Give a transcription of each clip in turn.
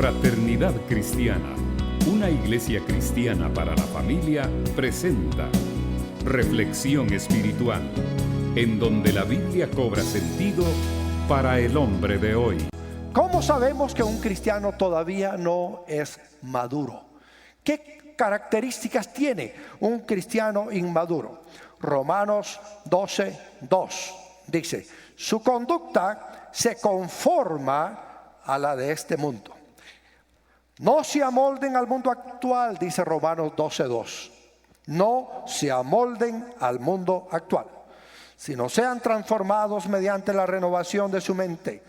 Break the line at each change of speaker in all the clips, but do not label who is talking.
Fraternidad Cristiana, una iglesia cristiana para la familia, presenta Reflexión Espiritual, en donde la Biblia cobra sentido para el hombre de hoy.
¿Cómo sabemos que un cristiano todavía no es maduro? ¿Qué características tiene un cristiano inmaduro? Romanos 12:2 dice: su conducta se conforma a la de este mundo. No se amolden al mundo actual, dice Romanos 12:2. No se amolden al mundo actual, sino sean transformados mediante la renovación de su mente.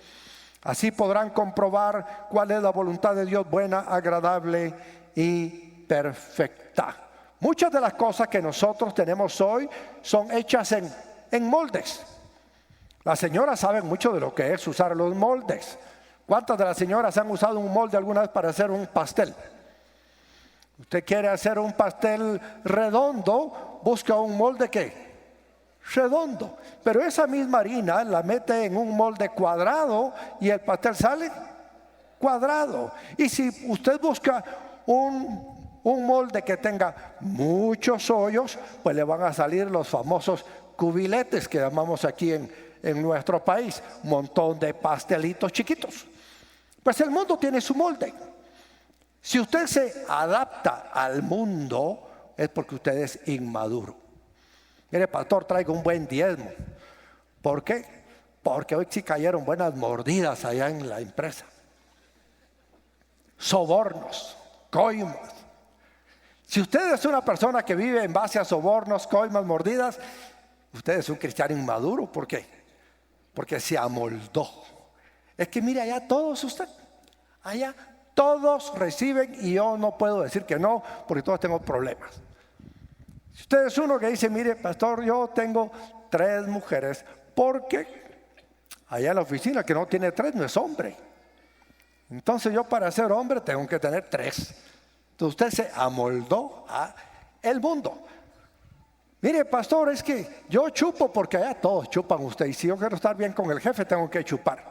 Así podrán comprobar cuál es la voluntad de Dios, buena, agradable y perfecta. Muchas de las cosas que nosotros tenemos hoy son hechas en moldes. Las señoras saben mucho de lo que es usar los moldes. ¿Cuántas de las señoras han usado un molde alguna vez para hacer un pastel? Usted quiere hacer un pastel redondo, busca un molde ¿qué? Redondo. Pero esa misma harina la mete en un molde cuadrado y el pastel sale cuadrado. Y si usted busca un molde que tenga muchos hoyos, pues le van a salir los famosos cubiletes que llamamos aquí en nuestro país, un montón de pastelitos chiquitos. Pues el mundo tiene su molde. Si usted se adapta al mundo, es porque usted es inmaduro. Mire, pastor, traigo un buen diezmo. ¿Por qué? Porque hoy sí cayeron buenas mordidas allá en la empresa. Sobornos, coimas. Si usted es una persona que vive en base a sobornos, coimas, mordidas, usted es un cristiano inmaduro. ¿Por qué? Porque se amoldó. Es que mire, allá todos allá todos reciben y yo no puedo decir que no, porque todos tengo problemas. Si usted es uno que dice, mire, pastor, yo tengo 3 mujeres, porque allá en la oficina que no tiene 3 no es hombre. Entonces yo para ser hombre tengo que tener 3. Entonces usted se amoldó a el mundo. Mire, pastor, es que yo chupo porque allá todos chupan usted. Y si yo quiero estar bien con el jefe, tengo que chupar.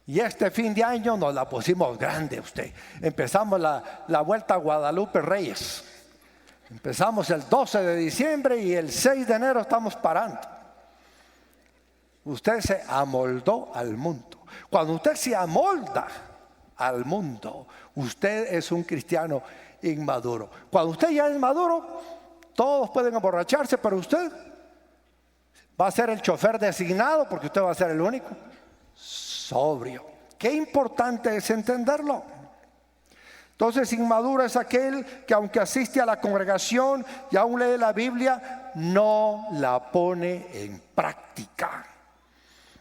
Y este fin de año nos la pusimos grande usted. Empezamos la vuelta a Guadalupe Reyes. Empezamos el 12 de diciembre y el 6 de enero estamos parando. Usted se amoldó al mundo. Cuando usted se amolda al mundo, usted es un cristiano inmaduro. Cuando usted ya es maduro, todos pueden emborracharse, pero usted va a ser el chofer designado porque usted va a ser el único sobrio. Qué importante es entenderlo. Entonces, inmaduro es aquel que aunque asiste a la congregación y aún lee la Biblia, no la pone en práctica.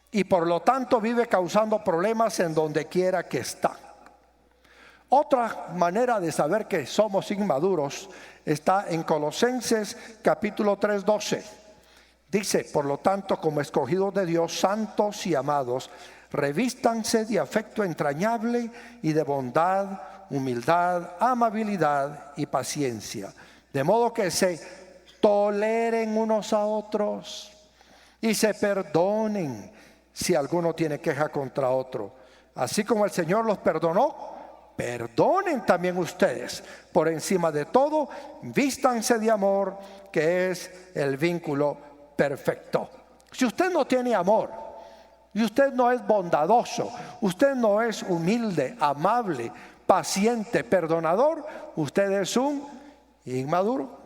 Y por lo tanto vive causando problemas en donde quiera que está. Otra manera de saber que somos inmaduros está en Colosenses capítulo 3:12. Dice: por lo tanto, como escogidos de Dios, santos y amados, revístanse de afecto entrañable y de bondad, humildad, amabilidad y paciencia, de modo que se toleren unos a otros y se perdonen si alguno tiene queja contra otro. Así como el Señor los perdonó, perdonen también ustedes. Por encima de todo, vístanse de amor, que es el vínculo perfecto. Si usted no tiene amor y usted no es bondadoso, usted no es humilde, amable, paciente, perdonador, usted es un inmaduro.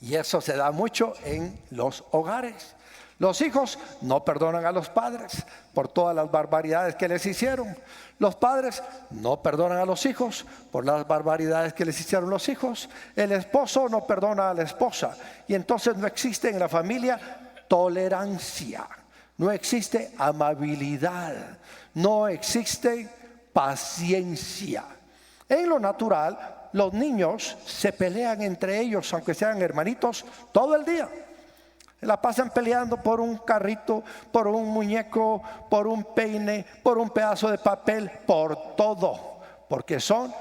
Y eso se da mucho en los hogares. Los hijos no perdonan a los padres por todas las barbaridades que les hicieron. Los padres no perdonan a los hijos por las barbaridades que les hicieron los hijos. El esposo no perdona a la esposa. Y entonces no existe en la familia tolerancia, no existe amabilidad, no existe paciencia. En lo natural, los niños se pelean entre ellos, aunque sean hermanitos, todo el día. La pasan peleando por un carrito, por un muñeco, por un peine, por un pedazo de papel, por todo, porque son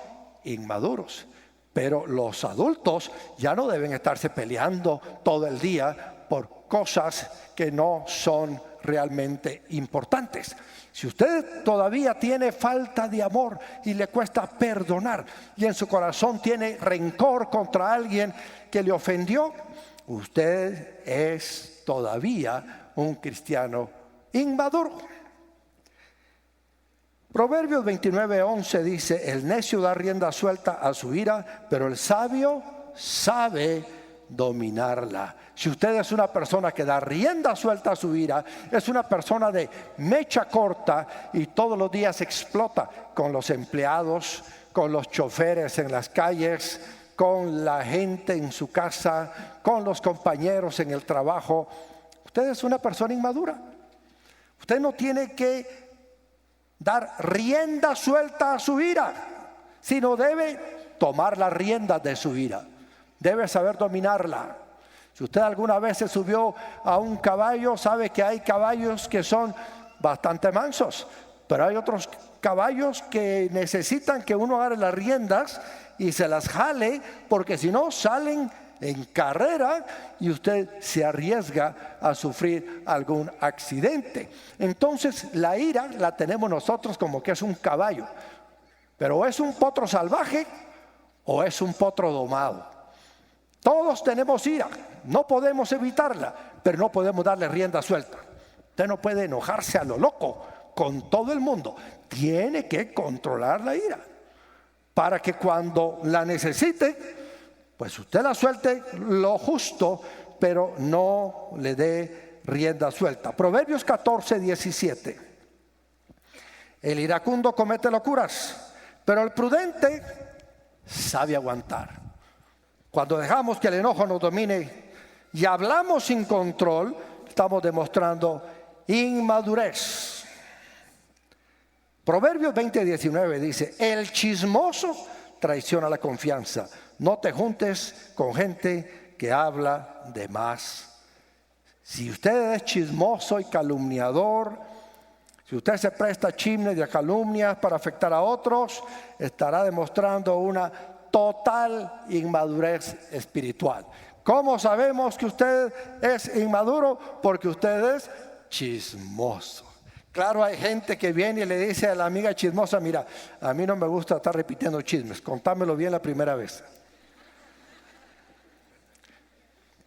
inmaduros. Pero los adultos ya no deben estarse peleando todo el día por cosas que no son realmente importantes. Si usted todavía tiene falta de amor y le cuesta perdonar y en su corazón tiene rencor contra alguien que le ofendió, usted es todavía un cristiano inmaduro. Proverbios 29:11 dice: el necio da rienda suelta a su ira, pero el sabio sabe dominarla. Si usted es una persona que da rienda suelta a su ira, es una persona de mecha corta y todos los días explota con los empleados, con los choferes en las calles, con la gente en su casa, con los compañeros en el trabajo, usted es una persona inmadura. Usted no tiene que dar rienda suelta a su ira, sino debe tomar las riendas de su ira. Debe saber dominarla. Si usted alguna vez se subió a un caballo, sabe que hay caballos que son bastante mansos, pero hay otros caballos que necesitan que uno agarre las riendas y se las jale, porque si no salen en carrera y usted se arriesga a sufrir algún accidente. Entonces la ira la tenemos nosotros como que es un caballo, pero es un potro salvaje o es un potro domado. Todos tenemos ira, no podemos evitarla, pero no podemos darle rienda suelta. Usted no puede enojarse a lo loco con todo el mundo. Tiene que controlar la ira para que cuando la necesite, pues usted la suelte lo justo, pero no le dé rienda suelta. Proverbios 14:17. El iracundo comete locuras, pero el prudente sabe aguantar. Cuando dejamos que el enojo nos domine y hablamos sin control, estamos demostrando inmadurez. Proverbios 20:19 dice: el chismoso traiciona la confianza. No te juntes con gente que habla de más. Si usted es chismoso y calumniador, si usted se presta a chismes y a calumnias para afectar a otros, estará demostrando una total inmadurez espiritual. ¿Cómo sabemos que usted es inmaduro? Porque usted es chismoso. Claro, hay gente que viene y le dice a la amiga chismosa: mira, a mí no me gusta estar repitiendo chismes, contámelo bien la primera vez.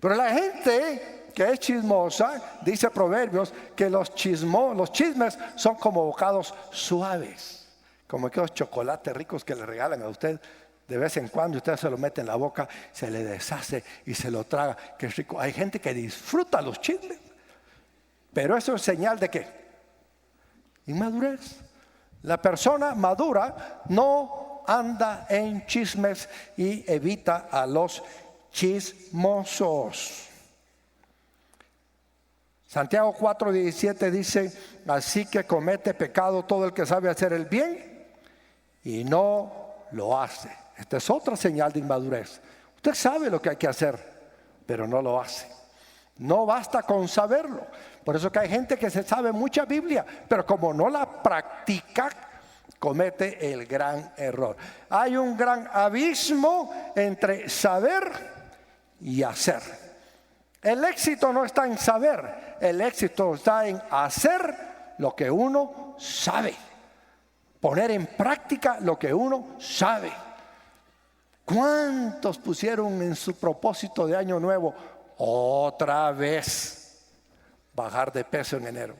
Pero la gente que es chismosa, dice Proverbios, que los chismes son como bocados suaves, como aquellos chocolates ricos que le regalan a usted de vez en cuando, usted se lo mete en la boca, se le deshace y se lo traga, que es rico. Hay gente que disfruta los chismes, pero eso es señal de ¿qué? Inmadurez. La persona madura no anda en chismes y evita a los chismosos. Santiago 4:17 dice: así que comete pecado todo el que sabe hacer el bien y no lo hace. Esta es otra señal de inmadurez. Usted sabe lo que hay que hacer, pero no lo hace. No basta con saberlo. Por eso que hay gente que se sabe mucha Biblia, pero como no la practica, comete el gran error. Hay un gran abismo entre saber y hacer. El éxito no está en saber, el éxito está en hacer lo que uno sabe, poner en práctica lo que uno sabe. ¿Cuántos pusieron en su propósito de año nuevo otra vez bajar de peso en enero?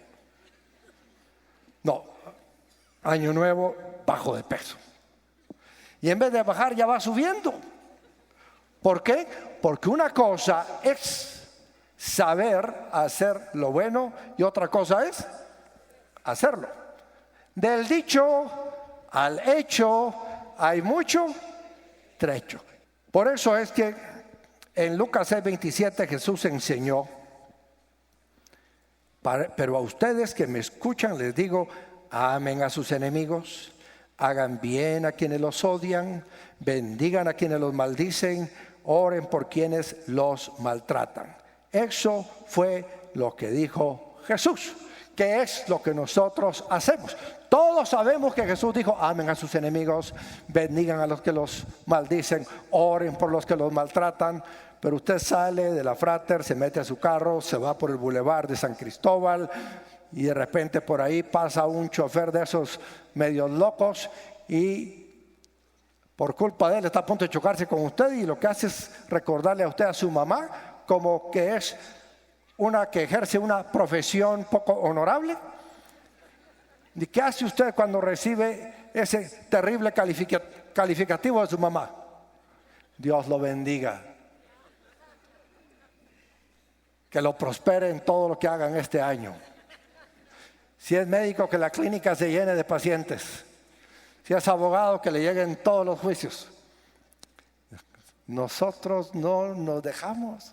No, año nuevo, bajo de peso. Y en vez de bajar ya va subiendo. ¿Por qué? Porque una cosa es saber hacer lo bueno y otra cosa es hacerlo. Del dicho al hecho hay mucho trecho. Por eso es que en Lucas 6:27 Jesús enseñó: pero a ustedes que me escuchan les digo, amen a sus enemigos, hagan bien a quienes los odian, bendigan a quienes los maldicen, oren por quienes los maltratan. Eso fue lo que dijo Jesús, que es lo que nosotros hacemos. Todos sabemos que Jesús dijo: amen a sus enemigos, bendigan a los que los maldicen, oren por los que los maltratan. Pero usted sale de la Frater, se mete a su carro, se va por el bulevar de San Cristóbal, y de repente por ahí pasa un chofer de esos medios locos y por culpa de él está a punto de chocarse con usted, y lo que hace es recordarle a usted a su mamá como que es una que ejerce una profesión poco honorable. ¿Y qué hace usted cuando recibe ese terrible calificativo de su mamá? Dios lo bendiga, que lo prospere en todo lo que hagan este año. Si es médico, que la clínica se llene de pacientes. Si es abogado, que le lleguen todos los juicios. Nosotros no nos dejamos.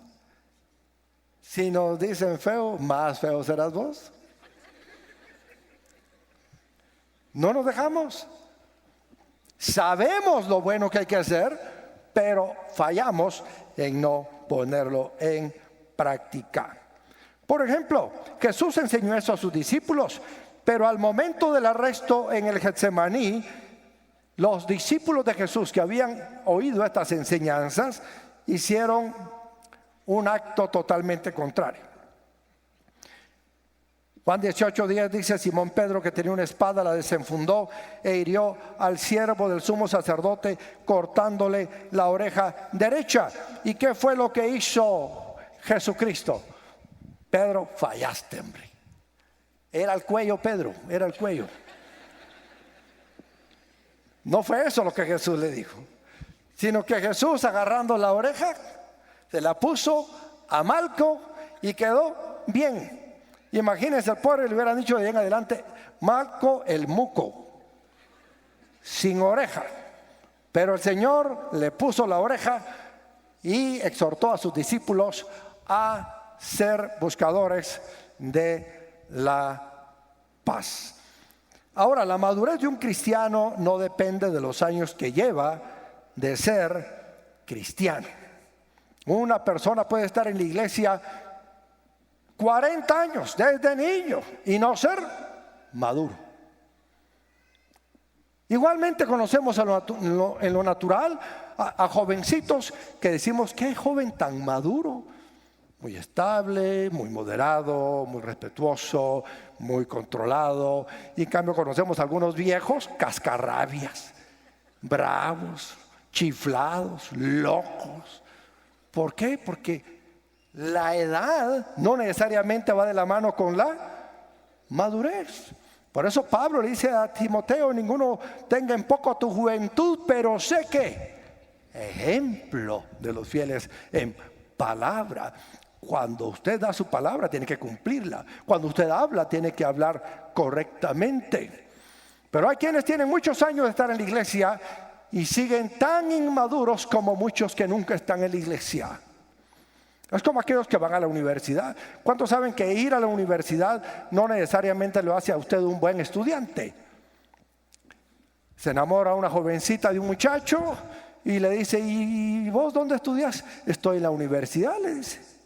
Si nos dicen feo, más feo serás vos. No nos dejamos. Sabemos lo bueno que hay que hacer, pero fallamos en no ponerlo en práctica. Por ejemplo, Jesús enseñó eso a sus discípulos, pero al momento del arresto en el Getsemaní, los discípulos de Jesús que habían oído estas enseñanzas hicieron un acto totalmente contrario. Juan 18:10 dice: Simón Pedro, que tenía una espada, la desenfundó e hirió al siervo del sumo sacerdote, cortándole la oreja derecha. ¿Y qué fue lo que hizo Jesucristo? Pedro, fallaste, hombre. Era el cuello, Pedro, era el cuello. No fue eso lo que Jesús le dijo, sino que Jesús, agarrando la oreja, se la puso a Malco y quedó bien. Imagínense, el pobre le hubieran dicho de ahí en adelante: Malco el muco, sin oreja. Pero el Señor le puso la oreja y exhortó a sus discípulos a ser buscadores de la paz. Ahora, la madurez de un cristiano no depende de los años que lleva de ser cristiano. Una persona puede estar en la iglesia 40 años desde niño y no ser maduro. Igualmente conocemos en lo natural a jovencitos que decimos: qué joven tan maduro, muy estable, muy moderado, muy respetuoso, muy controlado. Y en cambio conocemos a algunos viejos cascarrabias, bravos, chiflados, locos. ¿Por qué? Porque la edad no necesariamente va de la mano con la madurez. Por eso Pablo le dice a Timoteo: ninguno tenga en poco tu juventud, pero sé que ejemplo de los fieles en palabra. Cuando usted da su palabra, tiene que cumplirla. Cuando usted habla, tiene que hablar correctamente. Pero hay quienes tienen muchos años de estar en la iglesia y siguen tan inmaduros como muchos que nunca están en la iglesia. Es como aquellos que van a la universidad. ¿Cuántos saben que ir a la universidad no necesariamente lo hace a usted un buen estudiante? Se enamora una jovencita de un muchacho y le dice: ¿y vos dónde estudias? Estoy en la universidad, le dice.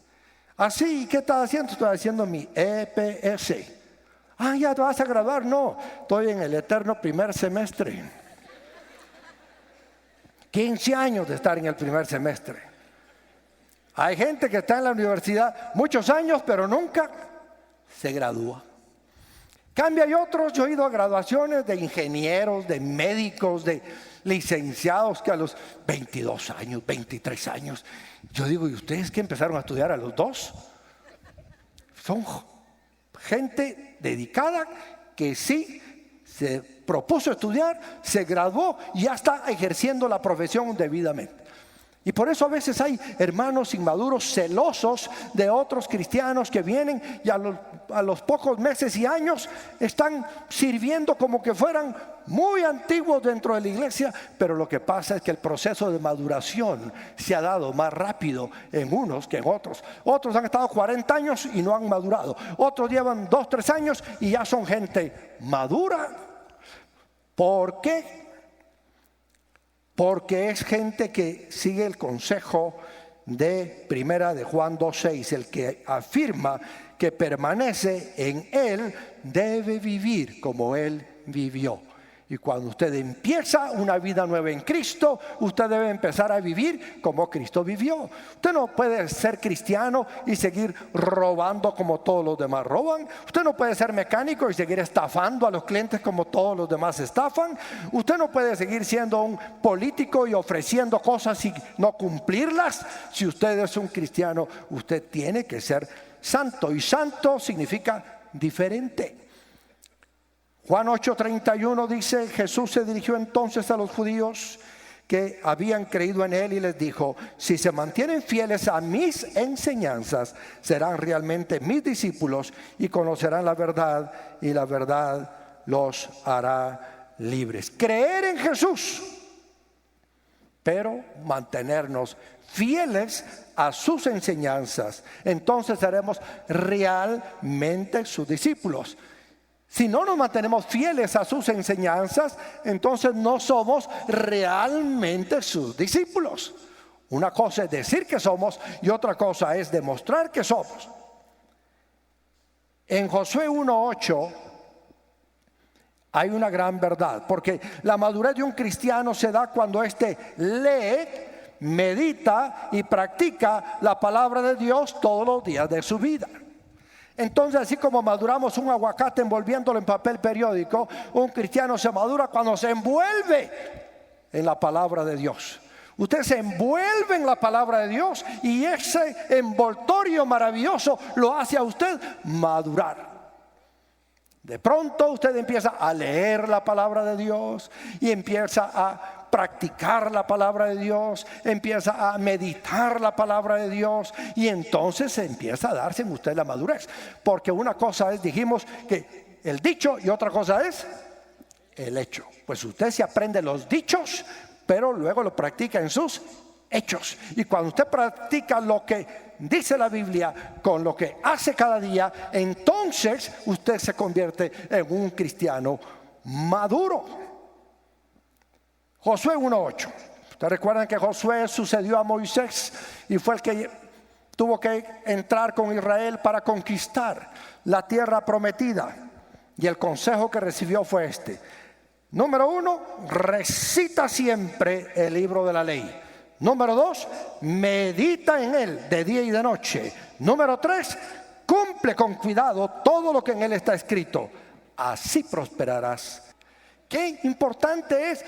¿Ah, sí? ¿Qué estás haciendo? Estoy haciendo mi EPS. Ah, ¿ya te vas a graduar? No, estoy en el eterno primer semestre. 15 años de estar en el primer semestre. Hay gente que está en la universidad muchos años, pero nunca se gradúa. Cambia, hay otros, yo he ido a graduaciones de ingenieros, de médicos, de licenciados que a los 22 años, 23 años. Yo digo: ¿y ustedes que empezaron a estudiar a los 2? Son gente dedicada que sí se propuso estudiar, se graduó y ya está ejerciendo la profesión debidamente. Y por eso a veces hay hermanos inmaduros celosos de otros cristianos que vienen y a los pocos meses y años están sirviendo como que fueran muy antiguos dentro de la iglesia. Pero lo que pasa es que el proceso de maduración se ha dado más rápido en unos que en otros. Otros han estado 40 años y no han madurado. Otros llevan 2, 3 años y ya son gente madura. ¿Por qué? Porque es gente que sigue el consejo de Primera de Juan 2:6, el que afirma que permanece en él debe vivir como él vivió. Y cuando usted empieza una vida nueva en Cristo, usted debe empezar a vivir como Cristo vivió. Usted no puede ser cristiano y seguir robando como todos los demás roban. Usted no puede ser mecánico y seguir estafando a los clientes como todos los demás estafan. Usted no puede seguir siendo un político y ofreciendo cosas y no cumplirlas. Si usted es un cristiano, usted tiene que ser santo. Y santo significa diferente. Juan 8:31 dice: Jesús se dirigió entonces a los judíos que habían creído en él y les dijo: si se mantienen fieles a mis enseñanzas, serán realmente mis discípulos y conocerán la verdad, y la verdad los hará libres. Creer en Jesús, pero mantenernos fieles a sus enseñanzas, entonces seremos realmente sus discípulos. Si no nos mantenemos fieles a sus enseñanzas, entonces no somos realmente sus discípulos. Una cosa es decir que somos y otra cosa es demostrar que somos. En Josué 1:8 hay una gran verdad, porque la madurez de un cristiano se da cuando éste lee, medita y practica la palabra de Dios todos los días de su vida. Entonces, así como maduramos un aguacate envolviéndolo en papel periódico, un cristiano se madura cuando se envuelve en la palabra de Dios. Usted se envuelve en la palabra de Dios y ese envoltorio maravilloso lo hace a usted madurar. De pronto usted empieza a leer la palabra de Dios y empieza a practicar la palabra de Dios, empieza a meditar la palabra de Dios y entonces empieza a darse en usted la madurez. Porque una cosa es, dijimos, que el dicho y otra cosa es el hecho. Pues usted se aprende los dichos, pero luego lo practica en sus hechos. Y cuando usted practica lo que dice la Biblia con lo que hace cada día, entonces usted se convierte en un cristiano maduro. Josué 1:8. Ustedes recuerdan que Josué sucedió a Moisés y fue el que tuvo que entrar con Israel para conquistar la tierra prometida. Y el consejo que recibió fue este: número 1, recita siempre el libro de la ley. Número 2, medita en él de día y de noche. Número 3, cumple con cuidado todo lo que en él está escrito. Así prosperarás. Qué importante es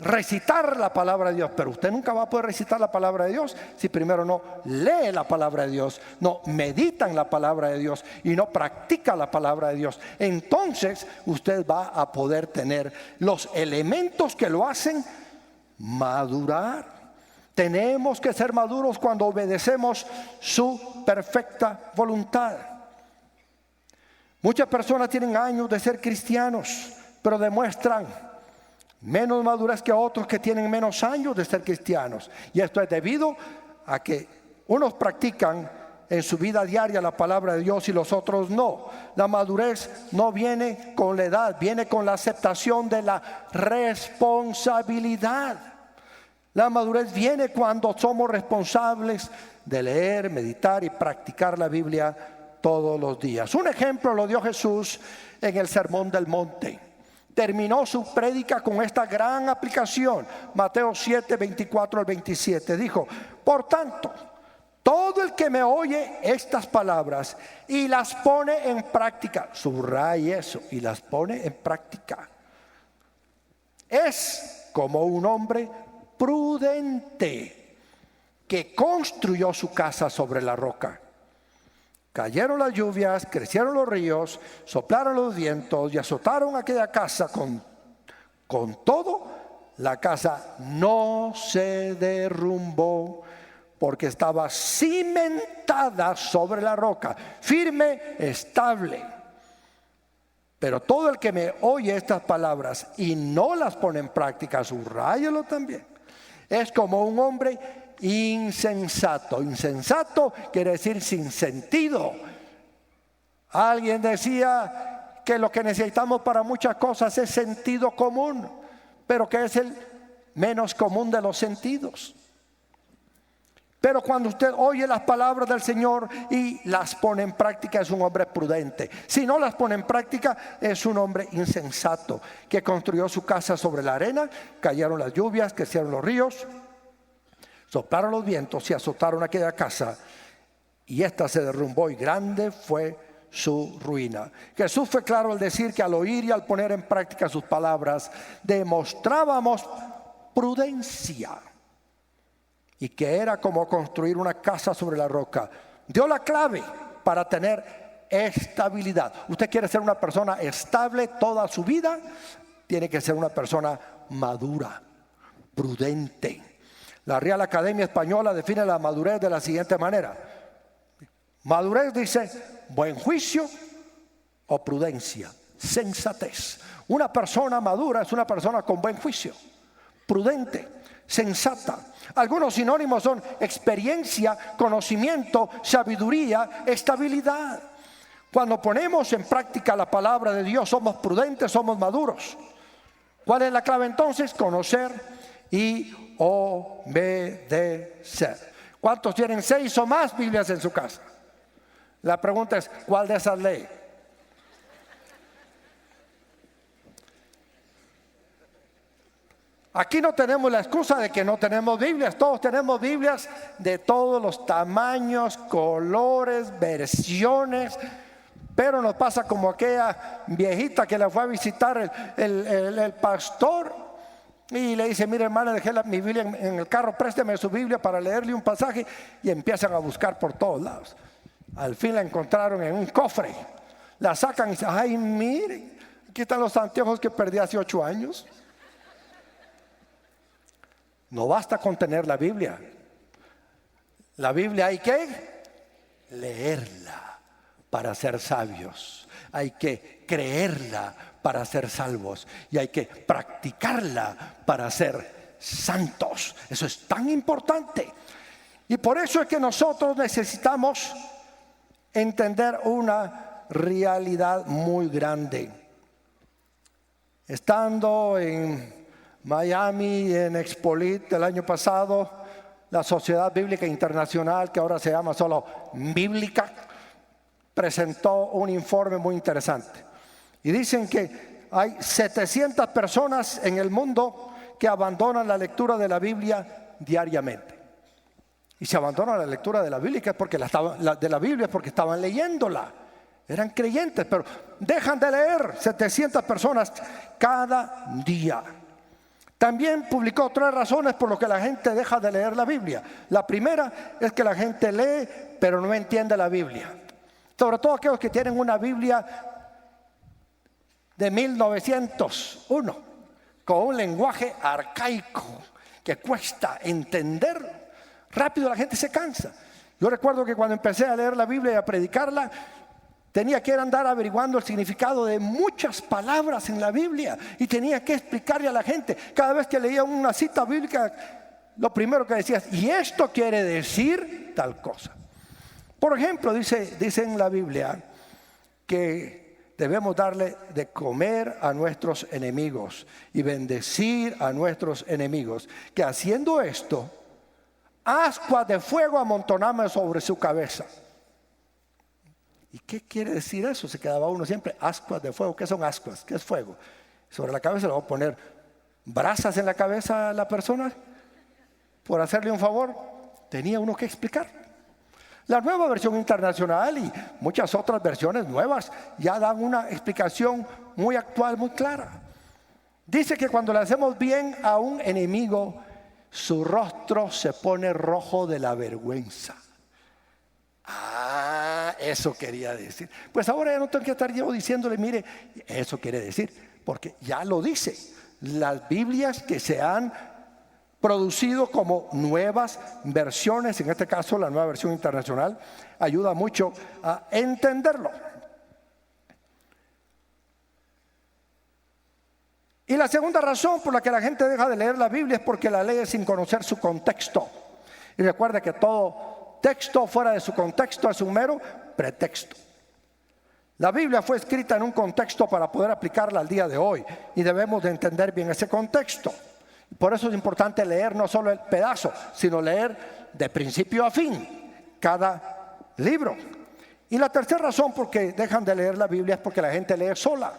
recitar la palabra de Dios, pero usted nunca va a poder recitar la palabra de Dios si primero no lee la palabra de Dios, no medita en la palabra de Dios y no practica la palabra de Dios. Entonces usted va a poder tener los elementos que lo hacen madurar. Tenemos que ser maduros cuando obedecemos su perfecta voluntad. Muchas personas tienen años de ser cristianos, pero demuestran menos madurez que otros que tienen menos años de ser cristianos. Y esto es debido a que unos practican en su vida diaria la palabra de Dios y los otros no. La madurez no viene con la edad, viene con la aceptación de la responsabilidad. La madurez viene cuando somos responsables de leer, meditar y practicar la Biblia todos los días. Un ejemplo lo dio Jesús en el Sermón del Monte. Terminó su prédica con esta gran aplicación. Mateo 7:24-27 dijo: por tanto, todo el que me oye estas palabras y las pone en práctica, subraye eso, y las pone en práctica, es como un hombre prudente que construyó su casa sobre la roca. Cayeron las lluvias, crecieron los ríos, soplaron los vientos y azotaron aquella casa. Con todo, la casa no se derrumbó porque estaba cimentada sobre la roca, firme, estable. Pero todo el que me oye estas palabras y no las pone en práctica, subráyelo también, es como un hombre insensato. Insensato quiere decir sin sentido. Alguien decía que lo que necesitamos para muchas cosas es sentido común, pero que es el menos común de los sentidos. Pero cuando usted oye las palabras del Señor y las pone en práctica, es un hombre prudente. Si no las pone en práctica, es un hombre insensato, que construyó su casa sobre la arena, cayeron las lluvias, crecieron los ríos, soplaron los vientos y azotaron aquella casa, y ésta se derrumbó, y grande fue su ruina. Jesús fue claro al decir que al oír y al poner en práctica sus palabras, demostrábamos prudencia, y que era como construir una casa sobre la roca. Dio la clave para tener estabilidad. Usted quiere ser una persona estable toda su vida, tiene que ser una persona madura, prudente. La Real Academia Española define la madurez de la siguiente manera. Madurez, dice, buen juicio o prudencia, sensatez. Una persona madura es una persona con buen juicio, prudente, sensata. Algunos sinónimos son experiencia, conocimiento, sabiduría, estabilidad. Cuando ponemos en práctica la palabra de Dios, somos prudentes, somos maduros. ¿Cuál es la clave entonces? Conocer y obedecer. ¿Cuántos tienen 6 o más Biblias en su casa? La pregunta es, ¿cuál de esas lee? Aquí no tenemos la excusa de que no tenemos Biblias. Todos tenemos Biblias de todos los tamaños, colores, versiones. Pero nos pasa como aquella viejita que le fue a visitar el pastor y le dice: mire, hermana, dejé mi Biblia en el carro, présteme su Biblia para leerle un pasaje. Y empiezan a buscar por todos lados. Al fin la encontraron en un cofre. La sacan y dicen: ay, mire, aquí están los anteojos que perdí hace 8 años. No basta con tener la Biblia. La Biblia hay que leerla para ser sabios. Hay que creerla para ser salvos. Y hay que practicarla para ser santos. Eso es tan importante. Y por eso es que nosotros necesitamos entender una realidad muy grande. Estando en Miami, en Expolit el año pasado, la Sociedad Bíblica Internacional, que ahora se llama solo Bíblica, presentó un informe muy interesante. Y dicen que hay 700 personas en el mundo que abandonan la lectura de la Biblia diariamente. Y se abandonan la lectura de la Biblia porque porque estaban leyéndola. Eran creyentes, pero dejan de leer 700 personas cada día. También publicó 3 razones por las que la gente deja de leer la Biblia. La primera es que la gente lee, pero no entiende la Biblia. Sobre todo aquellos que tienen una Biblia de 1901, con un lenguaje arcaico que cuesta entender. Rápido la gente se cansa. Yo recuerdo que cuando empecé a leer la Biblia y a predicarla, tenía que andar averiguando el significado de muchas palabras en la Biblia y tenía que explicarle a la gente. Cada vez que leía una cita bíblica, lo primero que decía es: y esto quiere decir tal cosa. Por ejemplo, dice en la Biblia que debemos darle de comer a nuestros enemigos y bendecir a nuestros enemigos, que haciendo esto, ascuas de fuego amontonamos sobre su cabeza. ¿Y qué quiere decir eso? Se quedaba uno siempre: ascuas de fuego. ¿Qué son ascuas? ¿Qué es fuego? Sobre la cabeza le voy a poner brasas en la cabeza a la persona por hacerle un favor. Tenía uno que explicar. La Nueva Versión Internacional y muchas otras versiones nuevas ya dan una explicación muy actual, muy clara. Dice que cuando le hacemos bien a un enemigo, su rostro se pone rojo de la vergüenza. Eso quería decir. Pues ahora ya no tengo que estar yo diciéndole: mire, eso quiere decir, porque ya lo dice. Las Biblias que se han producido como nuevas versiones, en este caso la Nueva Versión Internacional, ayuda mucho a entenderlo. Y la segunda razón por la que la gente deja de leer la Biblia es porque la lee sin conocer su contexto. Y recuerda que todo texto fuera de su contexto es un mero pretexto. La Biblia fue escrita en un contexto para poder aplicarla al día de hoy, y debemos de entender bien ese contexto. Por eso es importante leer no solo el pedazo, sino leer de principio a fin cada libro. Y la tercera razón por qué dejan de leer la Biblia es porque la gente lee sola.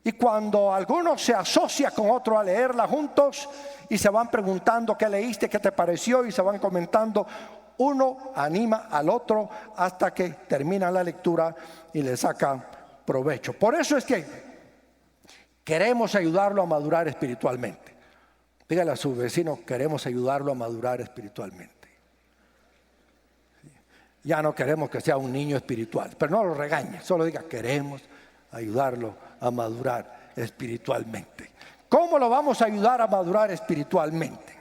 Y cuando alguno se asocia con otro a leerla juntos y se van preguntando qué leíste, qué te pareció, y se van comentando, uno anima al otro hasta que termina la lectura y le saca provecho. Por eso es que queremos ayudarlo a madurar espiritualmente. Dígale a su vecino, queremos ayudarlo a madurar espiritualmente. Ya no queremos que sea un niño espiritual, pero no lo regañe, solo diga, queremos ayudarlo a madurar espiritualmente. ¿Cómo lo vamos a ayudar a madurar espiritualmente?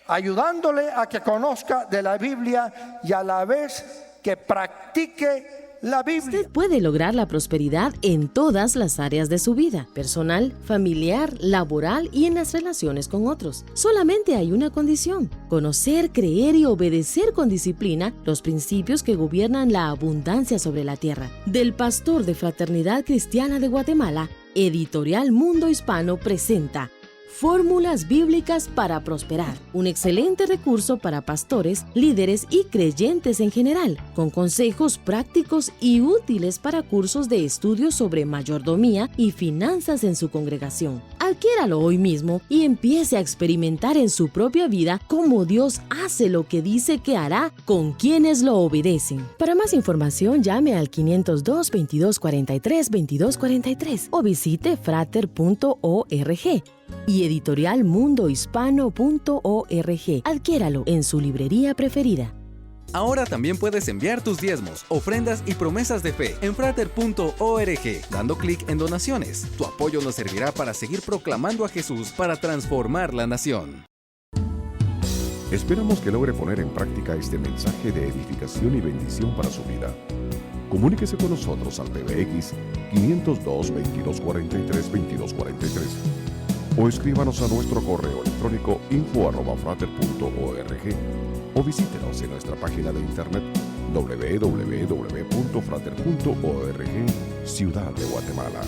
Ayudándole a que conozca de la Biblia y a la vez que practique la Biblia.
Usted puede lograr la prosperidad en todas las áreas de su vida, personal, familiar, laboral y en las relaciones con otros. Solamente hay una condición: conocer, creer y obedecer con disciplina los principios que gobiernan la abundancia sobre la tierra. Del pastor de Fraternidad Cristiana de Guatemala, Editorial Mundo Hispano presenta Fórmulas Bíblicas para Prosperar, un excelente recurso para pastores, líderes y creyentes en general, con consejos prácticos y útiles para cursos de estudio sobre mayordomía y finanzas en su congregación. Adquiéralo hoy mismo y empiece a experimentar en su propia vida cómo Dios hace lo que dice que hará con quienes lo obedecen. Para más información, llame al 502-2243-2243 o visite frater.org y editorialmundohispano.org. Adquiéralo en su librería preferida.
Ahora también puedes enviar tus diezmos, ofrendas y promesas de fe en frater.org, dando clic en donaciones. Tu apoyo nos servirá para seguir proclamando a Jesús para transformar la nación.
Esperamos que logre poner en práctica este mensaje de edificación y bendición para su vida. Comuníquese con nosotros al PBX 502-2243-2243 o escríbanos a nuestro correo electrónico info@frater.org o visítenos en nuestra página de internet www.frater.org, Ciudad de Guatemala.